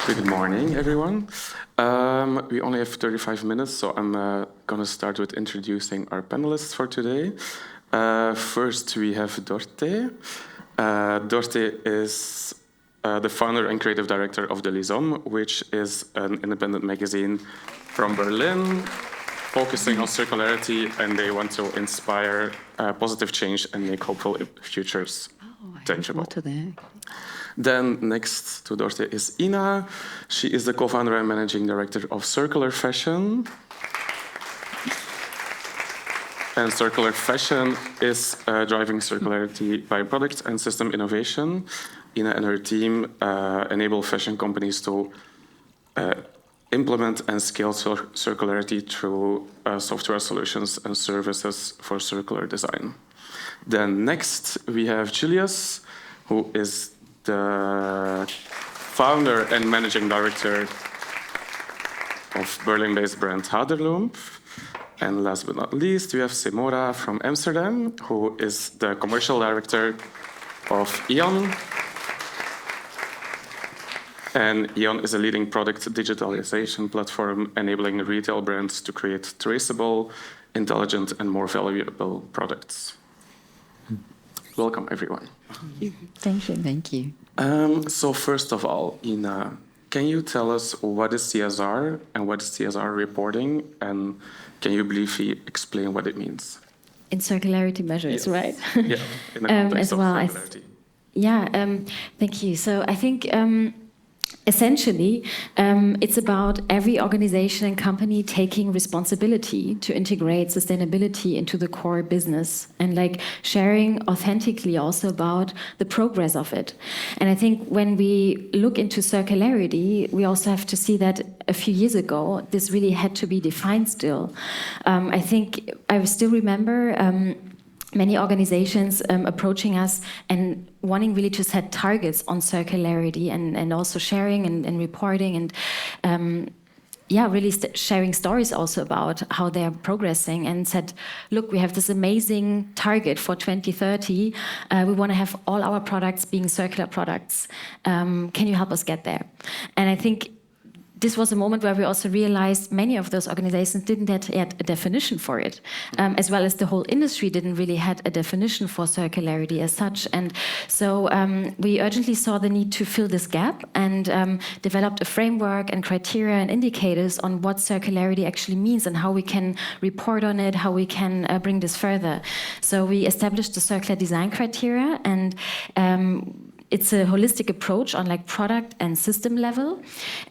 Good morning, everyone. We only have 35 minutes, so I'm going to start with introducing our panelists for today. First, we have Dörte. Dörte is the founder and creative director of the Lissome, which is an independent magazine from Berlin, focusing on circularity, and they want to inspire positive change and make hopeful futures tangible. Then next to Dörte is Ina. She is the co-founder and managing director of circular.fashion. And circular.fashion is driving circularity by product and system innovation. Ina and her team enable fashion companies to implement and scale circularity through software solutions and services for circular design. Then next we have Julius, who is the founder and managing director of Berlin-based brand Haderlump. And last but not least, we have Semora from Amsterdam, who is the commercial director of E.ON. And E.ON is a leading product digitalization platform enabling retail brands to create traceable, intelligent, and more valuable products. Welcome, everyone. Thank you. Thank you. So first of all, Ina, can you tell us what is CSR and what is CSR reporting? And can you briefly explain what it means? In circularity measures, yes. Right? Yeah, in the context as well of circularity. Thank you. So I think essentially, it's about every organization and company taking responsibility to integrate sustainability into the core business and like sharing authentically also about the progress of it. And I think when we look into circularity, we also have to see that a few years ago, this really had to be defined still. I think I still remember many organizations approaching us and wanting really to set targets on circularity and also sharing and reporting and really sharing stories also about how they're progressing and said, look, we have this amazing target for 2030. We want to have all our products being circular products. Can you help us get there? And I think this was a moment where we also realized many of those organizations didn't have yet a definition for it, as well as the whole industry didn't really have a definition for circularity as such. And so we urgently saw the need to fill this gap and developed a framework and criteria and indicators on what circularity actually means and how we can report on it, how we can bring this further. So we established the circular design criteria, and it's a holistic approach on like product and system level,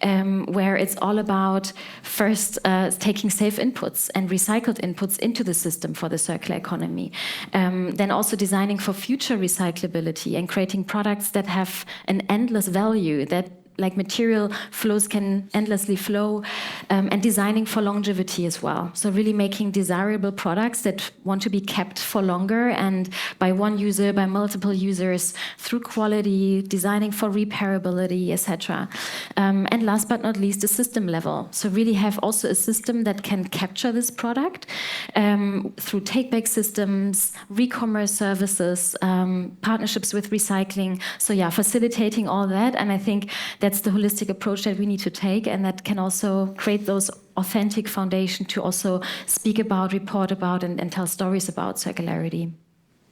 where it's all about first taking safe inputs and recycled inputs into the system for the circular economy. Then also designing for future recyclability and creating products that have an endless value, that like material flows can endlessly flow, and designing for longevity as well. So really making desirable products that want to be kept for longer and by one user, by multiple users, through quality, designing for repairability, etc. And last but not least, the system level. So really have also a system that can capture this product through take-back systems, re-commerce services, partnerships with recycling. So yeah, facilitating all that. And I think that's the holistic approach that we need to take, and that can also create those authentic foundation to also speak about, report about, and tell stories about circularity.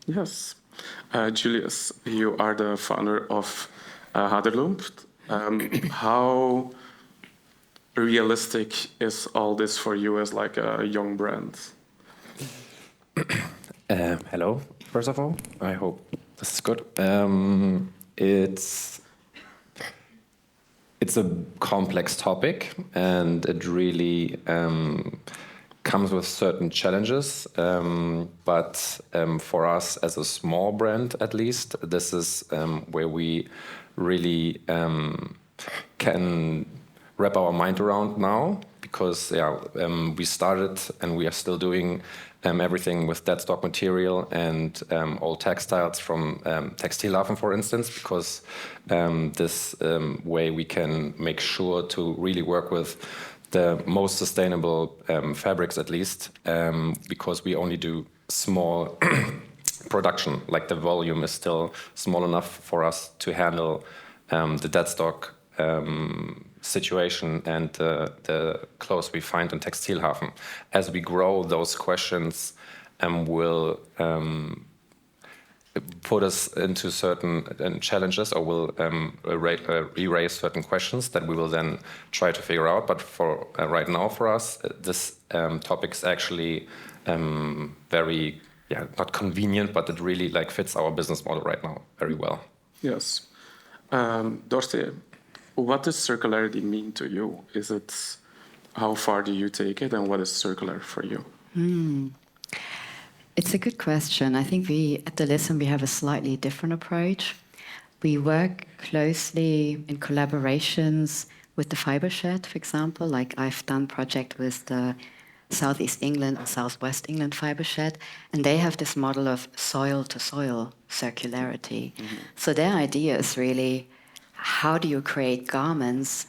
Yes. Julius, you are the founder of Haderlump. How realistic is all this for you as like a young brand? Hello, first of all. I hope this is good. It's a complex topic, and it really comes with certain challenges. But for us as a small brand, at least, this is where we really can wrap our mind around now, because we started and we are still doing everything with dead stock material and old textiles from Textilhafen, for instance, because this way we can make sure to really work with the most sustainable fabrics, at least, because we only do small production. Like the volume is still small enough for us to handle the dead stock situation and the clothes we find in Textilhafen. As we grow, those questions will put us into certain challenges, or will erase certain questions that we will then try to figure out. But for right now, for us, this topic is actually very, not convenient, but it really like fits our business model right now very well. Yes. Dörte, what does circularity mean to you? How far do you take it, and what is circular for you? It's a good question. I think at the Lissome, we have a slightly different approach. We work closely in collaborations with the fiber shed, for example. Like I've done project with the Southeast England and Southwest England fiber shed, and they have this model of soil-to-soil circularity. Mm-hmm. So their idea is really, how do you create garments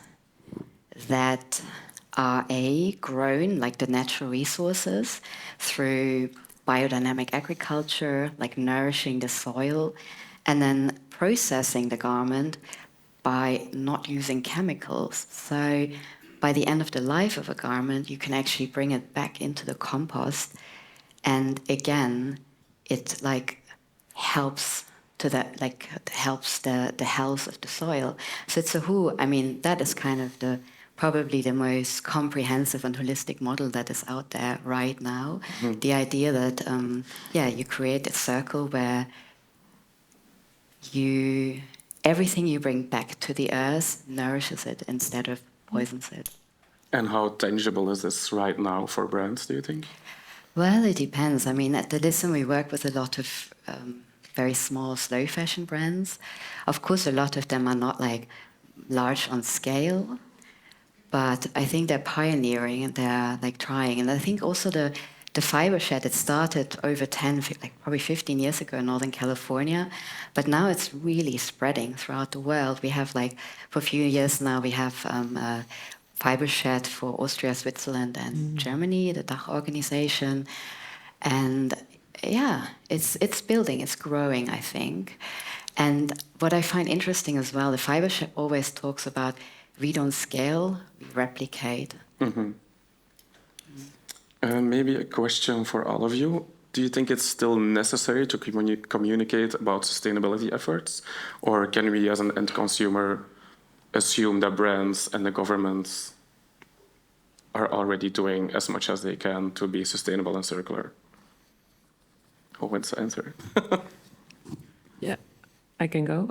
that are grown like the natural resources through biodynamic agriculture, like nourishing the soil, and then processing the garment by not using chemicals. So by the end of the life of a garment, you can actually bring it back into the compost, and again, it like helps the health of the soil. So it's that is kind of probably the most comprehensive and holistic model that is out there right now. Mm-hmm. The idea that, you create a circle where everything you bring back to the earth nourishes it instead of poisons it. And how tangible is this right now for brands, do you think? Well, it depends. I mean, at the Lissome, we work with a lot of very small, slow fashion brands. Of course, a lot of them are not like large on scale, but I think they're pioneering and they're like trying. And I think also the fiber shed, it started over probably 15 years ago in Northern California, but now it's really spreading throughout the world. We have for a few years now, we have a fiber shed for Austria, Switzerland and Germany, the DACH organization. And it's building, it's growing, I think. And what I find interesting as well, the fiber shed always talks about we don't scale, we replicate. Mm-hmm. Maybe a question for all of you. Do you think it's still necessary to communicate about sustainability efforts? Or can we, as an end consumer, assume that brands and the governments are already doing as much as they can to be sustainable and circular? Who wants to answer? Yeah, I can go.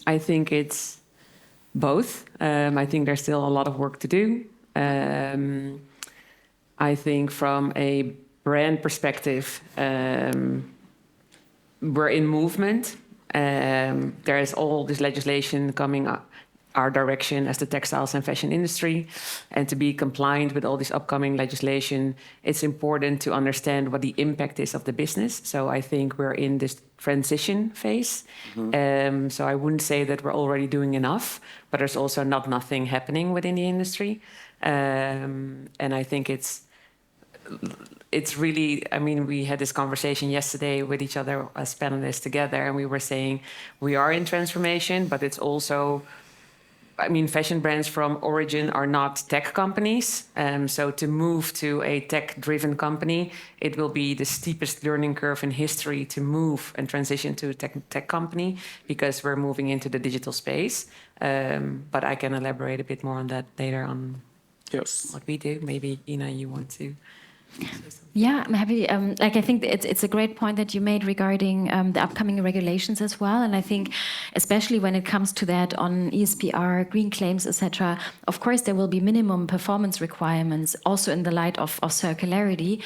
I think it's both. I think there's still a lot of work to do. I think from a brand perspective, we're in movement. There is all this legislation coming up our direction as the textiles and fashion industry. And to be compliant with all this upcoming legislation, it's important to understand what the impact is of the business. So I think we're in this transition phase. Mm-hmm. So I wouldn't say that we're already doing enough, but there's also not nothing happening within the industry. And I think it's really, I mean, we had this conversation yesterday with each other as panelists together, and we were saying we are in transformation, but it's also, I mean, fashion brands from origin are not tech companies. So to move to a tech-driven company, it will be the steepest learning curve in history to move and transition to a tech company, because we're moving into the digital space. But I can elaborate a bit more on that later on. Yes. What we do. Maybe, Ina, you want to... Yeah, I'm happy. I think it's a great point that you made regarding the upcoming regulations as well. And I think, especially when it comes to that on ESPR, green claims, etc., of course, there will be minimum performance requirements also in the light of circularity.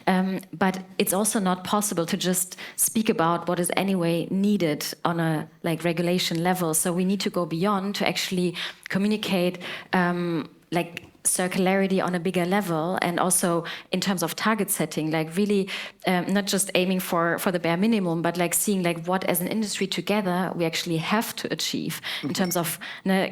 But it's also not possible to just speak about what is anyway needed on a regulation level. So we need to go beyond to actually communicate circularity on a bigger level, and also in terms of target setting, really not just aiming for the bare minimum, but seeing what as an industry together we actually have to achieve in terms of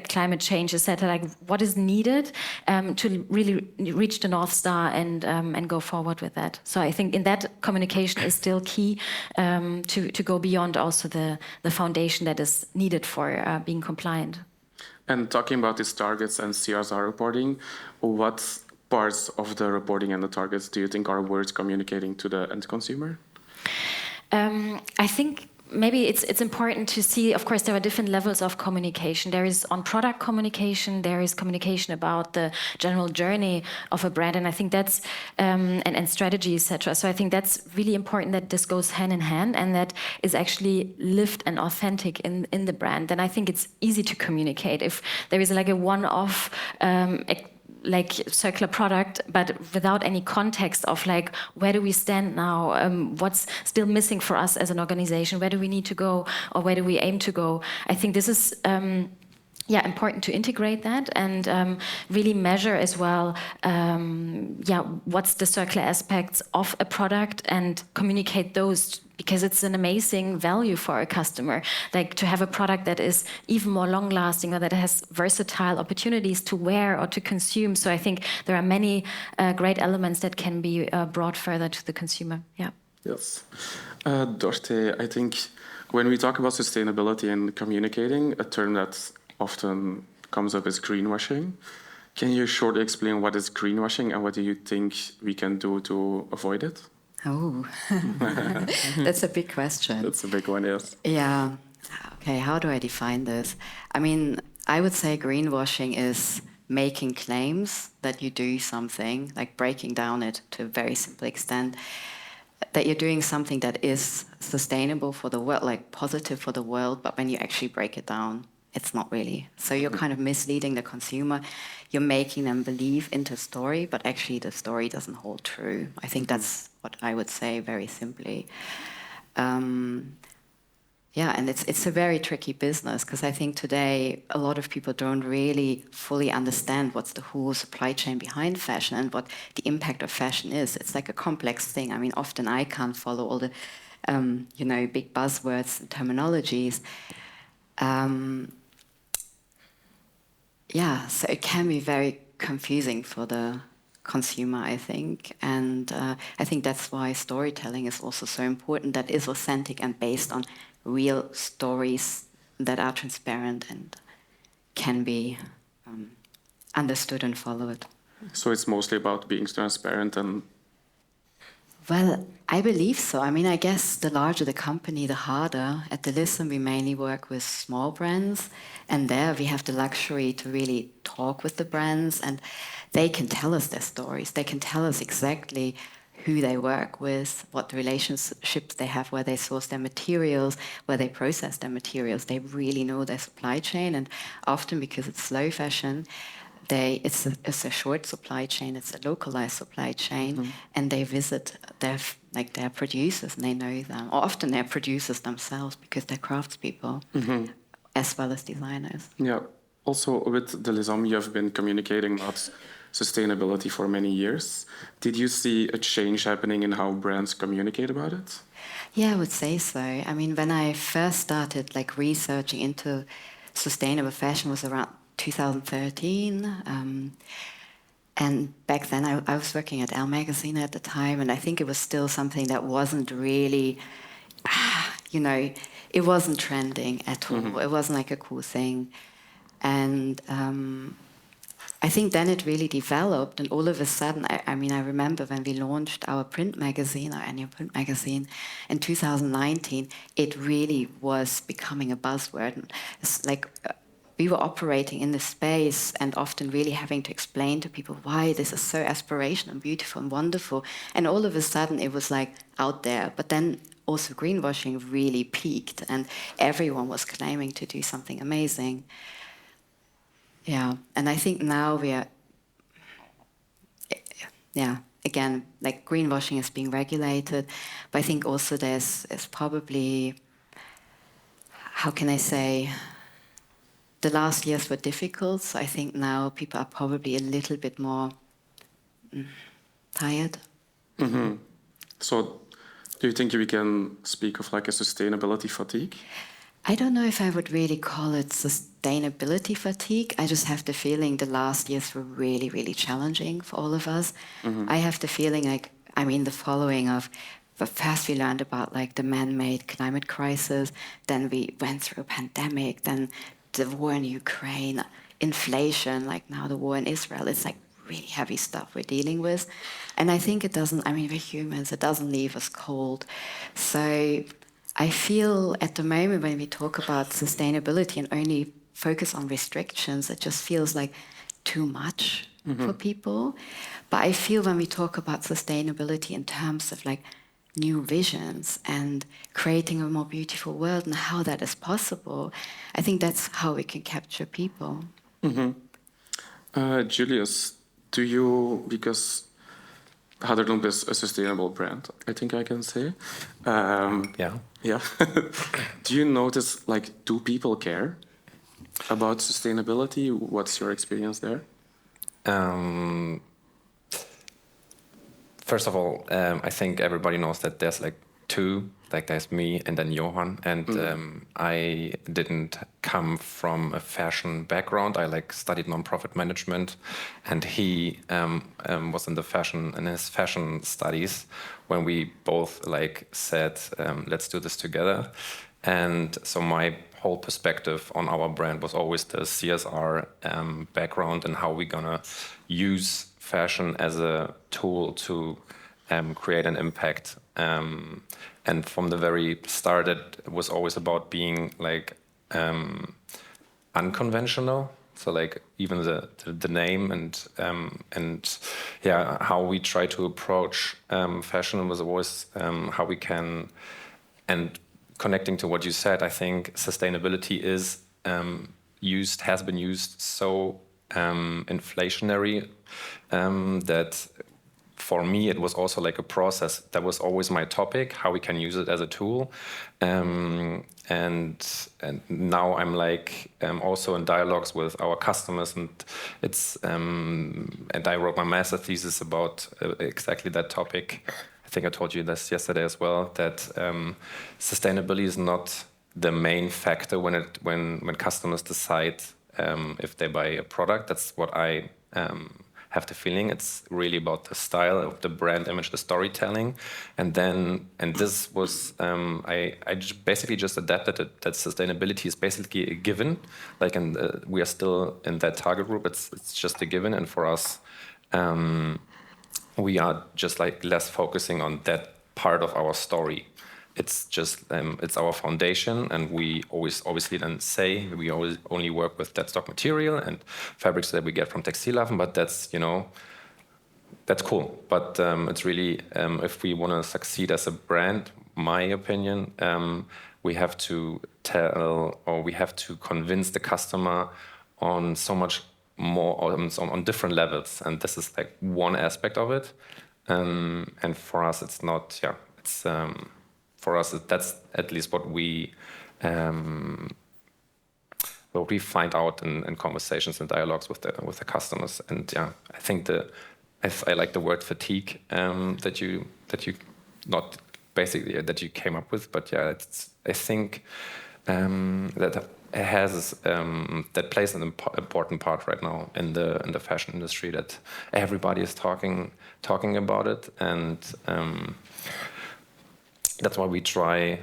climate change, etc. What is needed to really reach the North Star and go forward with that. So I think in that communication is still key to go beyond also the foundation that is needed for being compliant. And talking about these targets and CSR reporting, what parts of the reporting and the targets do you think are worth communicating to the end consumer? I think maybe it's important to see, of course, there are different levels of communication. There is on product communication, there is communication about the general journey of a brand, and I think that's, and strategy, etc. So I think that's really important that this goes hand in hand and that is actually lived and authentic in the brand. Then I think it's easy to communicate. If there is like a one-off like circular product, but without any context of like, where do we stand now? What's still missing for us as an organization? Where do we need to go, or where do we aim to go? I think this is important to integrate that and really measure as well, what's the circular aspects of a product and communicate those, because it's an amazing value for a customer, like to have a product that is even more long-lasting or that has versatile opportunities to wear or to consume. So I think there are many great elements that can be brought further to the consumer. Yeah. Yes. Dörte, I think when we talk about sustainability and communicating, a term that often comes up is greenwashing. Can you shortly explain what is greenwashing and what do you think we can do to avoid it? Oh, that's a big question. That's a big one, yes. Yeah. Okay, how do I define this? I mean, I would say greenwashing is making claims that you do something, like breaking down it to a very simple extent, that you're doing something that is sustainable for the world, like positive for the world, but when you actually break it down, it's not really. So you're kind of misleading the consumer. You're making them believe into a story, but actually the story doesn't hold true. I think that's what I would say very simply. And it's a very tricky business because I think today a lot of people don't really fully understand what's the whole supply chain behind fashion and what the impact of fashion is. It's like a complex thing. I mean, often I can't follow all the, big buzzwords and terminologies. So it can be very confusing for the consumer, I think. And I think that's why storytelling is also so important, that is authentic and based on real stories that are transparent and can be understood and followed. So it's mostly about being transparent and... Well, I believe so. I mean, I guess the larger the company, the harder. At the Lissome, we mainly work with small brands, and there we have the luxury to really talk with the brands, and they can tell us their stories. They can tell us exactly who they work with, what relationships they have, where they source their materials, where they process their materials. They really know their supply chain, and often because it's slow fashion, it's a short supply chain, it's a localized supply chain, and they visit their producers and they know them. Or often they're producers themselves because they're craftspeople, as well as designers. Yeah. Also, with the Lissome, you have been communicating about sustainability for many years. Did you see a change happening in how brands communicate about it? Yeah, I would say so. I mean, when I first started researching into sustainable fashion was around 2013, and back then I was working at Elle magazine at the time, and I think it was still something that wasn't really, it wasn't trending at all. It wasn't like a cool thing, and I think then it really developed, and all of a sudden, I remember when we launched our print magazine, our annual print magazine, in 2019, it really was becoming a buzzword. It's like we were operating in this space and often really having to explain to people why this is so aspirational and beautiful and wonderful. And all of a sudden it was out there. But then also greenwashing really peaked and everyone was claiming to do something amazing. Yeah, and I think now we are, again, greenwashing is being regulated. But I think also there's probably, how can I say, the last years were difficult, so I think now people are probably a little bit more tired. So do you think we can speak of a sustainability fatigue? I don't know if I would really call it sustainability fatigue. I just have the feeling the last years were really, really challenging for all of us. I have the feeling the following of, but first we learned about the man-made climate crisis, then we went through a pandemic, then the war in Ukraine, inflation, like now the war in Israel, it's like really heavy stuff we're dealing with. And I think it doesn't, I mean, we're humans, it doesn't leave us cold. So I feel at the moment when we talk about sustainability and only focus on restrictions, it just feels like too much for people. But I feel when we talk about sustainability in terms of like new visions and creating a more beautiful world and how that is possible, I think that's how we can capture people. Julius, do you, because Haderlump is a sustainable brand, I think I can say. Yeah. Do you notice, like, do people care about sustainability? What's your experience there? First of all, I think everybody knows that there's like two, like there's me and then Johan, and I didn't come from a fashion background. I like studied nonprofit management, and he was in his fashion studies when we both like said, let's do this together. And so my whole perspective on our brand was always the CSR background and how we're gonna use fashion as a tool to create an impact. And from the very start, it was always about being like unconventional. So like even the name and yeah, how we try to approach fashion was always how we can. And connecting to what you said, I think sustainability is has been used so inflationary that for me it was also like a process. That was always my topic, how we can use it as a tool, and now I'm like also in dialogues with our customers, and it's and I wrote my master thesis about exactly that topic. I think I told you this yesterday as well, that sustainability is not the main factor when customers decide if they buy a product. That's what I have the feeling. It's really about the style of the brand image, the storytelling, and this was I basically just adapted it, that sustainability is basically a given. Like, and we are still in that target group. It's just a given, and for us. We are just like less focusing on that part of our story. It's just it's our foundation, and we always obviously then say we always only work with that stock material and fabrics that we get from Textilhafen. But that's that's cool. But it's really if we want to succeed as a brand, my opinion, we have to tell, or we have to convince the customer on so much more on different levels, and this is like one aspect of it, and for us it's not, it's for us that's at least what we find out in conversations and dialogues with the customers. And I think I like the word fatigue that you not basically that you came up with, but I think that has that plays an important part right now in the fashion industry, that everybody is talking about it, and that's why we try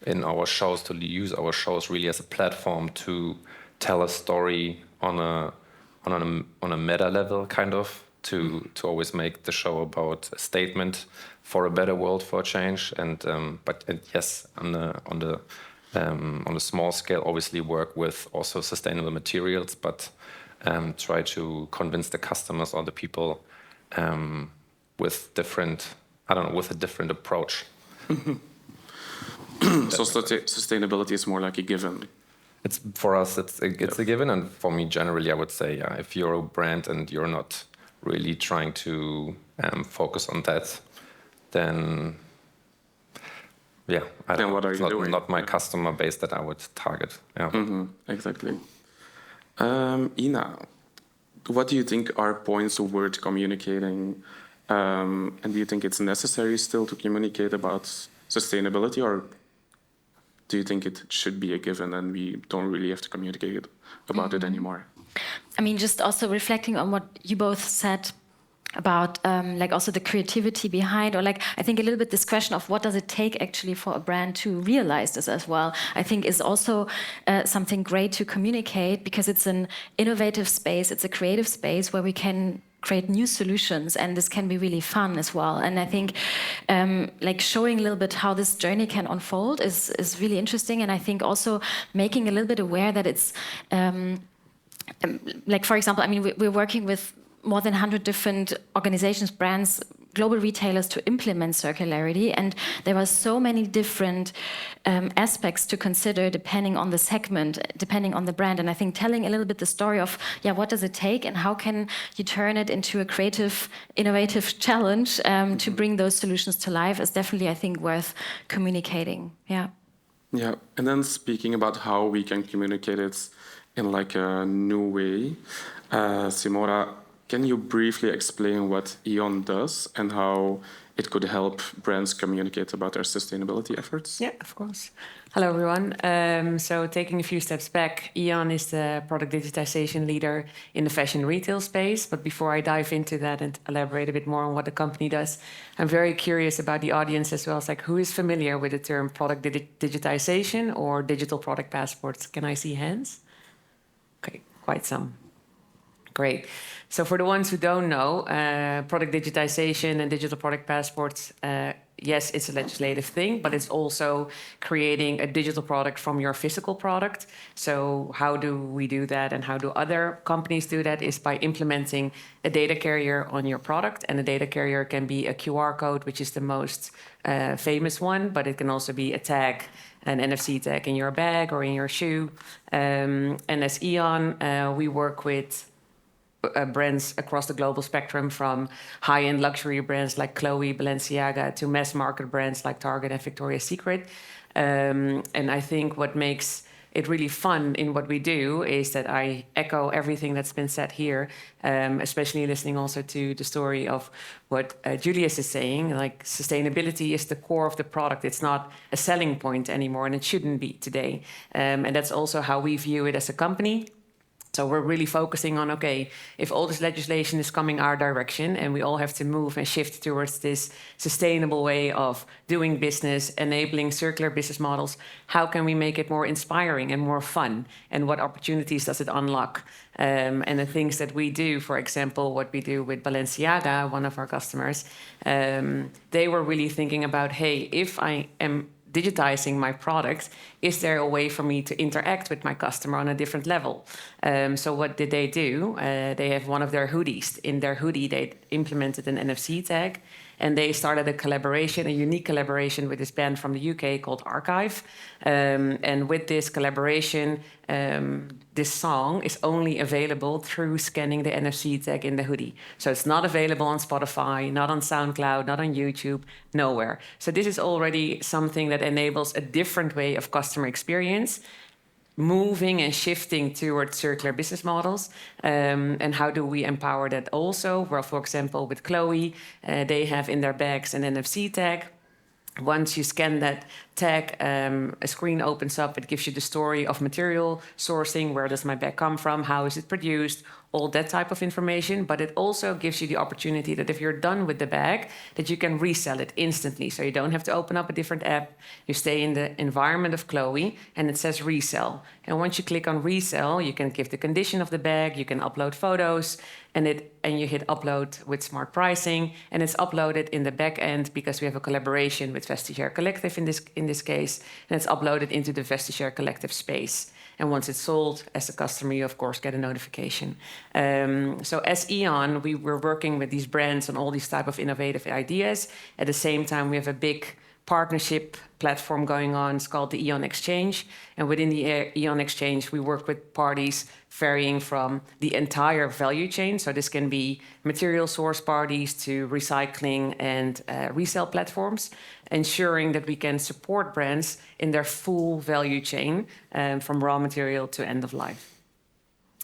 in our shows to use our shows really as a platform to tell a story on a meta level, kind of to always make the show about a statement for a better world, for a change, and yes, on a small scale, obviously work with also sustainable materials, but try to convince the customers or the people with a different approach. So sustainability is more like a given. It's for us. It's a given, and for me, generally, I would say, if you're a brand and you're not really trying to focus on that, then. Then what are you doing? Not my customer base that I would target. Exactly. Ina, what do you think are points worth communicating? And do you think it's necessary still to communicate about sustainability, or do you think it should be a given and we don't really have to communicate about it anymore? I mean, just also reflecting on what you both said, about like also the creativity behind, or like I think a little bit this question of what does it take actually for a brand to realize this as well, I think is also something great to communicate, because it's an innovative space, it's a creative space where we can create new solutions, and this can be really fun as well. And I think like showing a little bit how this journey can unfold is really interesting, and I think also making a little bit aware that it's like, for example, I mean, we're working with more than 100 different organizations, brands, global retailers to implement circularity. And there are so many different aspects to consider depending on the segment, depending on the brand. And I think telling a little bit the story of, yeah, what does it take and how can you turn it into a creative, innovative challenge to bring those solutions to life is definitely, I think, worth communicating. Yeah. Yeah, and then speaking about how we can communicate it in like a new way, Semora, can you briefly explain what E.ON does and how it could help brands communicate about their sustainability efforts? Yeah, of course. Hello, everyone. So taking a few steps back, E.ON is the product digitization leader in the fashion retail space. But before I dive into that and elaborate a bit more on what the company does, I'm very curious about the audience as well. It's like, who is familiar with the term product digitization or digital product passports? Can I see hands? Okay, quite some. Great. So for the ones who don't know, product digitization and digital product passports, yes, it's a legislative thing, but it's also creating a digital product from your physical product. So how do we do that, and how do other companies do that, is by implementing a data carrier on your product. And a data carrier can be a QR code, which is the most famous one, but it can also be a tag, an NFC tag in your bag or in your shoe. And as E.ON, we work with brands across the global spectrum, from high-end luxury brands like Chloe, Balenciaga, to mass market brands like Target and Victoria's Secret. And I think what makes it really fun in what we do is that I echo everything that's been said here, especially listening also to the story of what Julius is saying. Like, sustainability is the core of the product. It's not a selling point anymore, and it shouldn't be today. And that's also how we view it as a company. So we're really focusing on, okay, if all this legislation is coming our direction and we all have to move and shift towards this sustainable way of doing business, enabling circular business models, how can we make it more inspiring and more fun? And what opportunities does it unlock? And the things that we do, for example, what we do with Balenciaga, one of our customers, they were really thinking about, hey, if I am digitizing my product, is there a way for me to interact with my customer on a different level? So what did they do? They have one of their hoodies. In their hoodie, they implemented an NFC tag, and they started a collaboration, a unique collaboration with this band from the UK called Archive. And with this collaboration, this song is only available through scanning the NFC tag in the hoodie. So it's not available on Spotify, not on SoundCloud, not on YouTube, nowhere. So this is already something that enables a different way of customer experience, moving and shifting towards circular business models. And how do we empower that also? Well, for example, with Chloe, they have in their bags an NFC tag. Once you scan that tag, a screen opens up. It gives you the story of material sourcing. Where does my bag come from? How is it produced? All that type of information. But it also gives you the opportunity that if you're done with the bag, that you can resell it instantly. So you don't have to open up a different app. You stay in the environment of Chloe, and it says resell. And once you click on resell, you can give the condition of the bag. You can upload photos, and you hit upload with smart pricing, and it's uploaded in the back end because we have a collaboration with Vestiaire Collective in this case, and it's uploaded into the Vestiaire Collective space. And once it's sold, as a customer, you of course get a notification. So as E.ON, we were working with these brands on all these type of innovative ideas. At the same time, we have a big partnership platform going on. It's called the E.ON Exchange. And within the E.ON Exchange, we work with parties varying from the entire value chain. So this can be material source parties to recycling and resale platforms, ensuring that we can support brands in their full value chain, from raw material to end of life.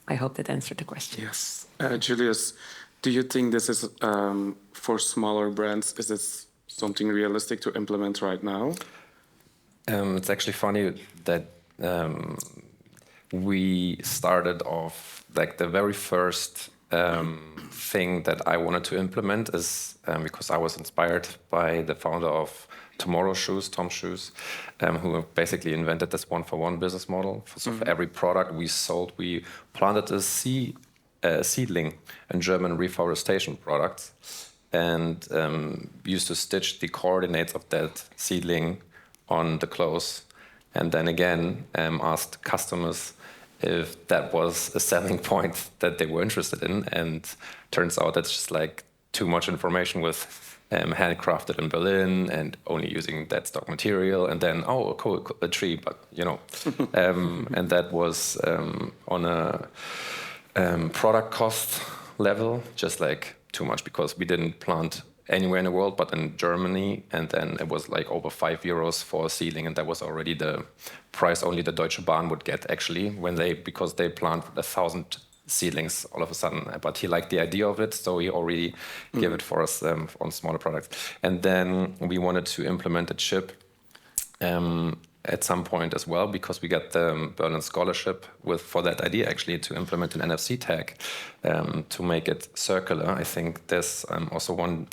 I hope that answered the question. Yes. Julius, do you think this is, for smaller brands, is this something realistic to implement right now? It's actually funny that we started off, like the very first thing that I wanted to implement is because I was inspired by the founder of Tomorrow Shoes, Tom Shoes, who basically invented this one-for-one business model. So for every product we sold, we planted a seedling in German reforestation products, and used to stitch the coordinates of that seedling on the clothes, and then again asked customers if that was a selling point that they were interested in, and turns out that's just like too much information with handcrafted in Berlin and only using that stock material, and then cool, a tree, but you know, and that was on a product cost level just like too much, because we didn't plant anywhere in the world but in Germany, and then it was like over €5 for a seedling, and that was already the price only the Deutsche Bahn would get actually because they plant 1,000 seedlings all of a sudden. But he liked the idea of it, so he already gave it for us on smaller products. And then we wanted to implement a chip at some point as well, because we got the Berlin Scholarship for that idea actually to implement an NFC tag to make it circular. I think there's also one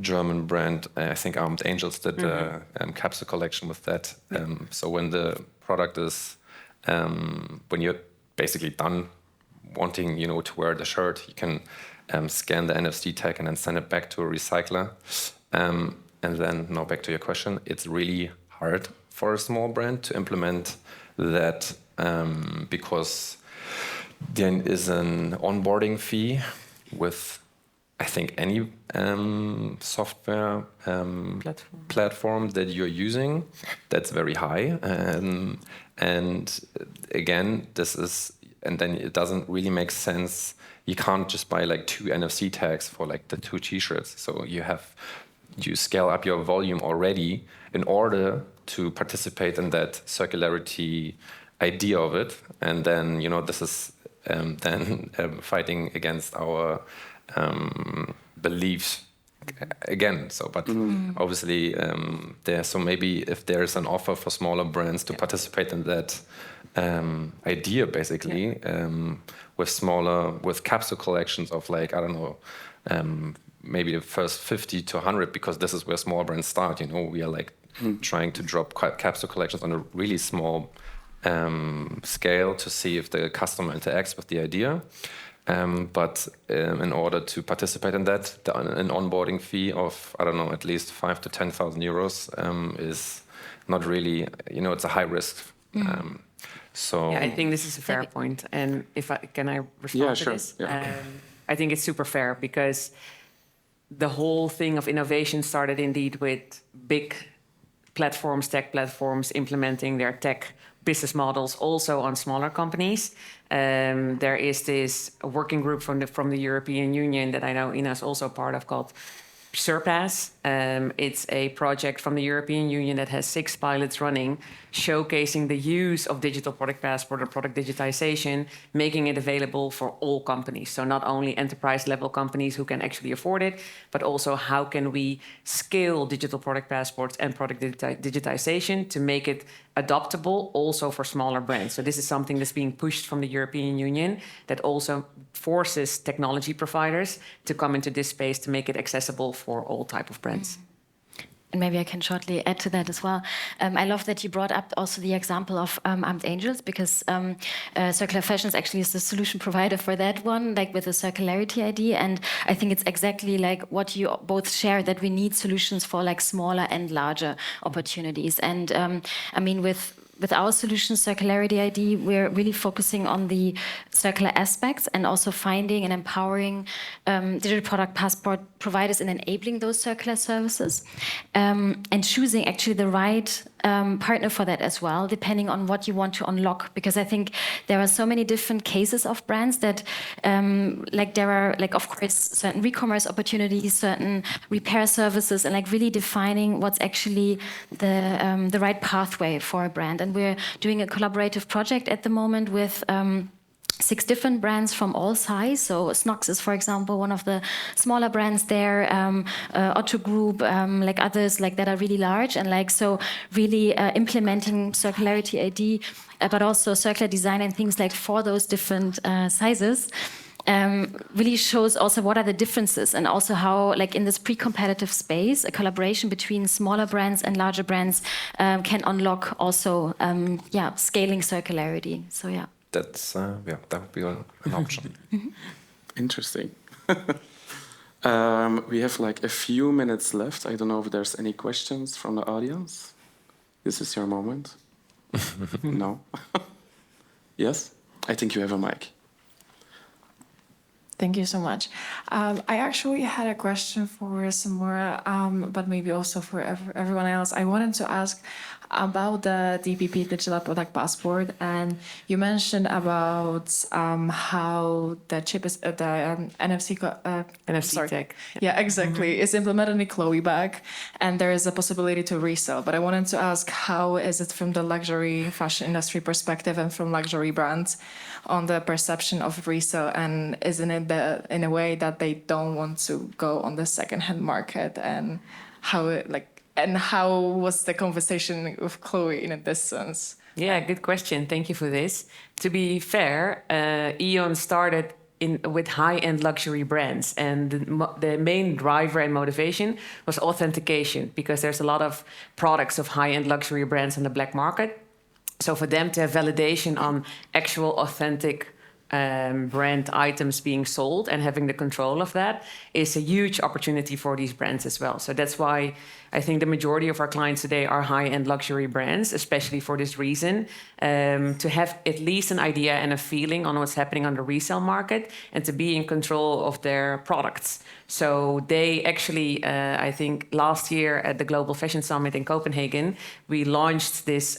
German brand, I think Armed Angels did a capsule collection with that. So when the product is, when you're basically done wanting, to wear the shirt, you can scan the NFC tag and then send it back to a recycler. And then now back to your question, it's really hard for a small brand to implement that because there is an onboarding fee with, I think, any software platform that you're using. That's very high. And again, and then it doesn't really make sense. You can't just buy like 2 NFC tags for like the 2 t-shirts. So you scale up your volume already in order to participate in that circularity idea of it. And then, this is then fighting against our beliefs again. So, but obviously so maybe if there's an offer for smaller brands to participate in that idea, basically, with capsule collections of like, I don't know, maybe the first 50 to 100, because this is where small brands start. We are like trying to drop capsule collections on a really small scale to see if the customer interacts with the idea. But in order to participate in that, an onboarding fee of, I don't know, at least 5,000 to 10,000 euros is not really, it's a high risk. So yeah, I think this is a fair point. And can I respond to this? Yeah. I think it's super fair, because the whole thing of innovation started indeed with big platforms, tech platforms, implementing their tech business models also on smaller companies. There is this working group from the European Union that I know Ina's also part of, called Surpass. It's a project from the European Union that has 6 pilots running, showcasing the use of digital product passport or product digitization, making it available for all companies. So not only enterprise level companies who can actually afford it, but also how can we scale digital product passports and product digitization to make it adoptable also for smaller brands. So this is something that's being pushed from the European Union that also forces technology providers to come into this space to make it accessible for all type of brands. And maybe I can shortly add to that as well. I love that you brought up also the example of Armed Angels, because Circular Fashions actually is the solution provider for that one, like with the circularity idea. And I think it's exactly like what you both share, that we need solutions for like smaller and larger opportunities. And I mean, with our solution, Circularity ID, we're really focusing on the circular aspects and also finding and empowering digital product passport providers in enabling those circular services, and choosing actually the right partner for that as well, depending on what you want to unlock. Because I think there are so many different cases of brands that, there are, of course, certain e-commerce opportunities, certain repair services, and really defining what's actually the right pathway for a brand. And we're doing a collaborative project at the moment with 6 different brands from all sizes. So Snox is, for example, one of the smaller brands there, Otto Group, others that are really large, and so really implementing circularity ID, but also circular design and things for those different sizes. really shows also what are the differences, and also how, like in this pre-competitive space, a collaboration between smaller brands and larger brands can unlock also scaling circularity. So yeah. That's that would be an option. Interesting. We have like a few minutes left. I don't know if there's any questions from the audience. This is your moment. No? Yes? I think you have a mic. Thank you so much. I actually had a question for Semora, but maybe also for everyone else. I wanted to ask about the DPP, Digital Product Passport, and you mentioned about how the chip is the NFC tech. Yeah, exactly. It's implemented in Chloe bag, and there is a possibility to resell. But I wanted to ask, how is it from the luxury fashion industry perspective and from luxury brands on the perception of resale, and isn't it in a way that they don't want to go on the second-hand market, and how was the conversation with Chloe in this sense? Yeah, good question. Thank you for this. To be fair, E.ON started with high-end luxury brands, and the main driver and motivation was authentication, because there's a lot of products of high-end luxury brands on the black market. So for them to have validation on actual authentic brand items being sold and having the control of that is a huge opportunity for these brands as well. So that's why I think the majority of our clients today are high-end luxury brands, especially for this reason, to have at least an idea and a feeling on what's happening on the resale market and to be in control of their products. So they actually, I think last year at the Global Fashion Summit in Copenhagen, we launched this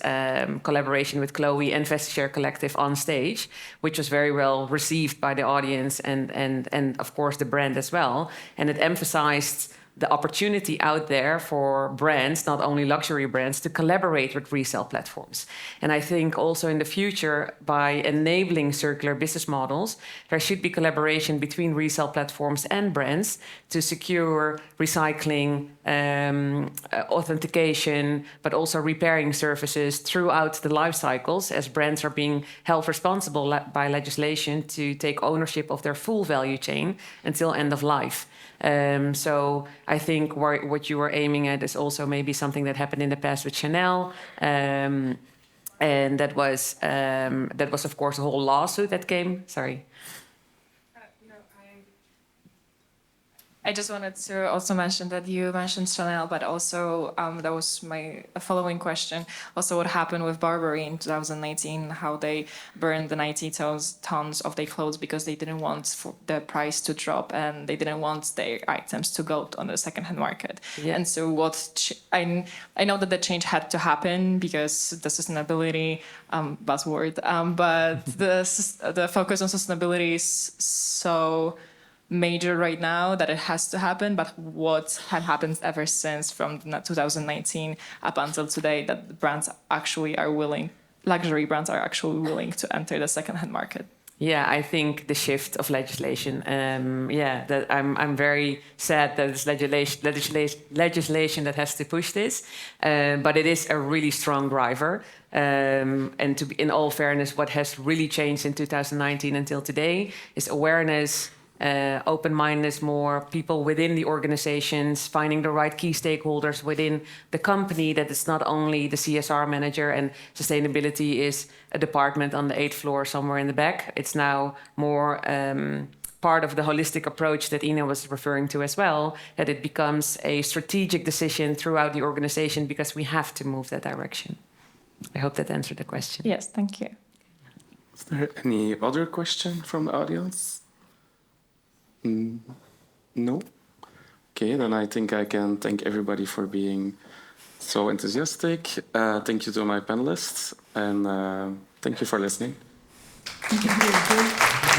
collaboration with Chloe and Vriesacker Collective on stage, which was very well received by the audience and of course the brand as well. And it emphasized the opportunity out there for brands, not only luxury brands, to collaborate with resale platforms. And I think also in the future, by enabling circular business models, there should be collaboration between resale platforms and brands to secure recycling, authentication, but also repairing services throughout the life cycles, as brands are being held responsible by legislation to take ownership of their full value chain until end of life. So I think what you were aiming at is also maybe something that happened in the past with Chanel, and that was of course a whole lawsuit that came. Sorry. I just wanted to also mention that you mentioned Chanel, but also that was my following question. Also, what happened with Burberry in 2019, how they burned the 90 tons of their clothes because they didn't want the price to drop and they didn't want their items to go on the second-hand market. Yeah. And so I know that the change had to happen because the sustainability buzzword, but the focus on sustainability is so major right now that it has to happen, but what had happened ever since from 2019 up until today that brands actually are willing, luxury brands are actually willing to enter the second-hand market? Yeah, I think the shift of legislation. That I'm very sad that it's legislation that has to push this, but it is a really strong driver. And to be, in all fairness, what has really changed in 2019 until today is awareness, open-mindedness, more people within the organizations, finding the right key stakeholders within the company, that it's not only the CSR manager and sustainability is a department on the 8th floor somewhere in the back. It's now more part of the holistic approach that Ina was referring to as well, that it becomes a strategic decision throughout the organization because we have to move that direction. I hope that answered the question. Yes, thank you. Is there any other question from the audience? No? Okay, then I think I can thank everybody for being so enthusiastic. Thank you to my panelists, and thank you for listening. Thank you.